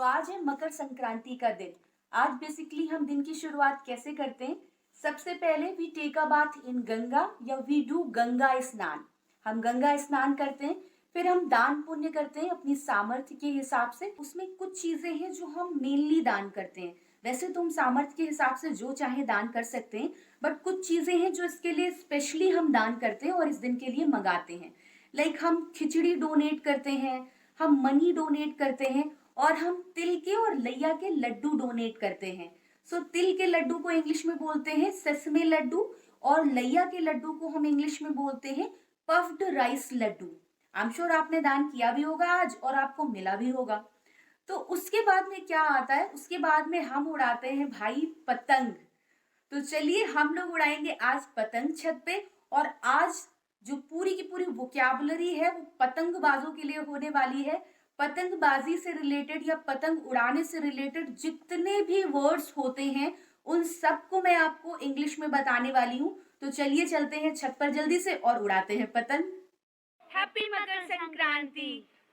तो आज है मकर संक्रांति का दिन। आज बेसिकली हम दिन की शुरुआत कैसे करते हैं? सबसे पहले we take a bath in Ganga या वी डू गंगा स्नान। हम गंगा स्नान करते हैं, फिर हम दान पुण्य करते हैं अपनी सामर्थ्य के हिसाब से। उसमें कुछ चीजें हैं जो हम मेनली दान करते हैं। वैसे तो हम सामर्थ्य के हिसाब से जो चाहे दान कर सकते हैं, बट कुछ चीजें हैं जो इसके लिए स्पेशली हम दान करते हैं और इस दिन के लिए मंगाते हैं। लाइक हम खिचड़ी डोनेट करते हैं, हम मनी डोनेट करते हैं और हम तिल के और लैया के लड्डू डोनेट करते हैं। सो तिल के लड्डू को इंग्लिश में बोलते हैं सेसमे लड्डू और लैया के लड्डू को हम इंग्लिश में बोलते हैं puffed rice laddoo. I am sure आपने दान किया भी होगा आज और आपको मिला भी होगा। तो उसके बाद में क्या आता है? उसके बाद में हम उड़ाते हैं भाई पतंग। तो चलिए हम लोग उड़ाएंगे आज पतंग छत पे। और आज जो पूरी की पूरी वोकैबुलरी है वो पतंगबाजों के लिए होने वाली है। पतंगबाजी से रिलेटेड या पतंग उड़ाने से रिलेटेड जितने भी वर्ड्स होते हैं उन सबको मैं आपको इंग्लिश में बताने वाली हूँ। तो चलिए चलते हैं छत पर जल्दी से और उड़ाते हैं पतंग। हैप्पी मकर संक्रांति।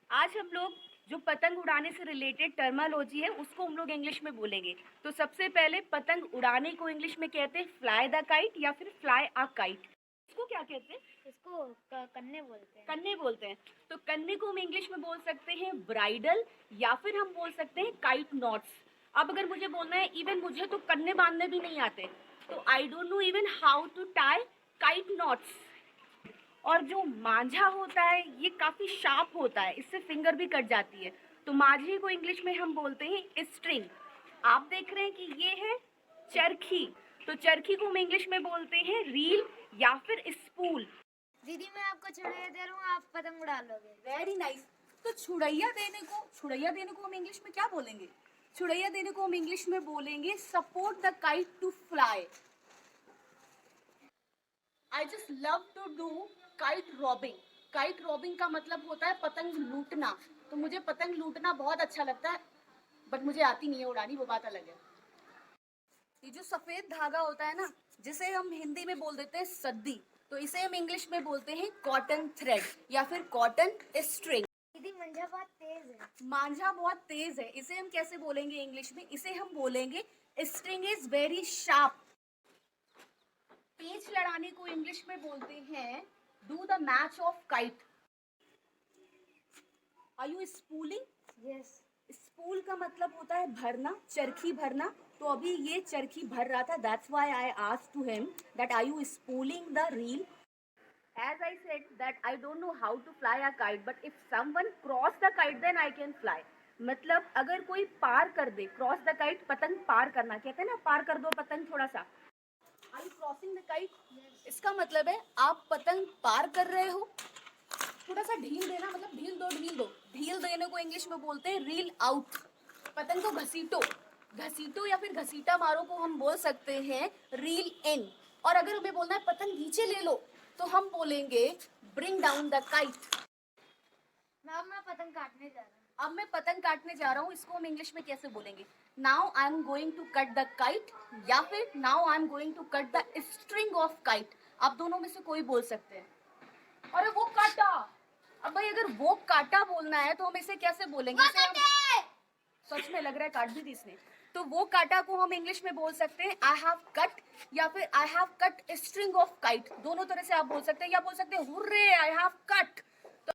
आज हम लोग जो पतंग उड़ाने से रिलेटेड टर्मिनोलॉजी है उसको हम लोग इंग्लिश में बोलेंगे। तो सबसे पहले पतंग उड़ाने को इंग्लिश में कहते हैं फ्लाई द काइट या फिर फ्लाई अ काइट। इसको क्या कहते हैं? इसको कन्ने बोलते हैं। कन्ने बोलते हैं। तो कन्ने को हम इंग्लिश में बोल सकते हैं ब्राइडल या फिर हम बोल सकते हैं काइट नॉट्स। अब अगर मुझे बोलना है इवन मुझे तो कन्ने बांधने भी नहीं आते, तो I don't know even how to tie kite knots. और जो मांझा होता है ये काफी शार्प होता है, इससे फिंगर भी कट जाती है। तो मांझे को इंग्लिश में हम बोलते हैं स्ट्रिंग। आप देख रहे हैं कि ये है चरखी। तो चरखी को हम इंग्लिश में बोलते हैं रील या फिर स्पूल। दीदी मैं आपको छुड़ैया दे रहा हूँ, आप पतंग उड़ा लोगे। Very nice. तो छुड़ैया देने को हम इंग्लिश में क्या बोलेंगे? छुड़ैया देने को हम इंग्लिश में बोलेंगे support the kite to fly. I just love to do kite robbing. Kite robbing का मतलब होता है पतंग लूटना। तो मुझे पतंग लूटना बहुत अच्छा लगता है, बट मुझे आती नहीं है उड़ानी, वो बात अलग है। ये जो सफेद धागा होता है ना, जिसे हम हिंदी में बोल देते हैं सद्दी, तो इसे हम इंग्लिश में बोलते हैं कॉटन थ्रेड या फिर कॉटन स्ट्रिंग। दीदी मंझा बहुत तेज है। मांझा बहुत तेज है, इसे हम कैसे बोलेंगे इंग्लिश में? इसे हम बोलेंगे स्ट्रिंग इज वेरी शार्प। पेच लड़ाने को इंग्लिश में बोलते हैं do the match of kite. Are you spooling? Yes. Spool का मतलब होता है भरना, चरखी भरना। तो अभी ये चरखी भर रहा था, that's why I asked to him that are you spooling the reel. As I said that I don't know how to fly a kite, but if someone cross the kite then I can fly. मतलब अगर कोई पार कर दे, cross the kite, पतंग पार करना, कहते हैं ना पार कर दो पतंग थोड़ा सा। Are you crossing the kite? इसका मतलब है आप पतंग पार कर रहे हो। थोड़ा सा ढील देना, मतलब ढील दो ढील दो। ढील देने को इंग्लिश में बोलते हैं रील आउट। पतंग को घसीटो, घसीटो या फिर घसीटा मारो को हम बोल सकते हैं रील इन। और अगर हमें बोलना है पतंग नीचे ले लो तो हम बोलेंगे ब्रिंग डाउन द काइट। मैं पतंग काटने जा रहा हूँ। अब मैं पतंग काटने जा रहा हूँ, इसको हम इंग्लिश में कैसे बोलेंगे? Now I am going to cut the kite या फिर now I am going to cut the string of kite. आप दोनों में से कोई बोल सकते हैं। अरे वो काटा। अब भाई अगर वो काटा बोलना है तो हम इसे कैसे बोलेंगे? सच में लग रहा है काट भी दी इसने। तो वो काटा को हम इंग्लिश में बोल सकते हैं आई हैव कट या फिर I have cut string of kite. दोनों तरह से आप बोल सकते हैं, या बोल सकते हैं हुर्रे आई हैव कट।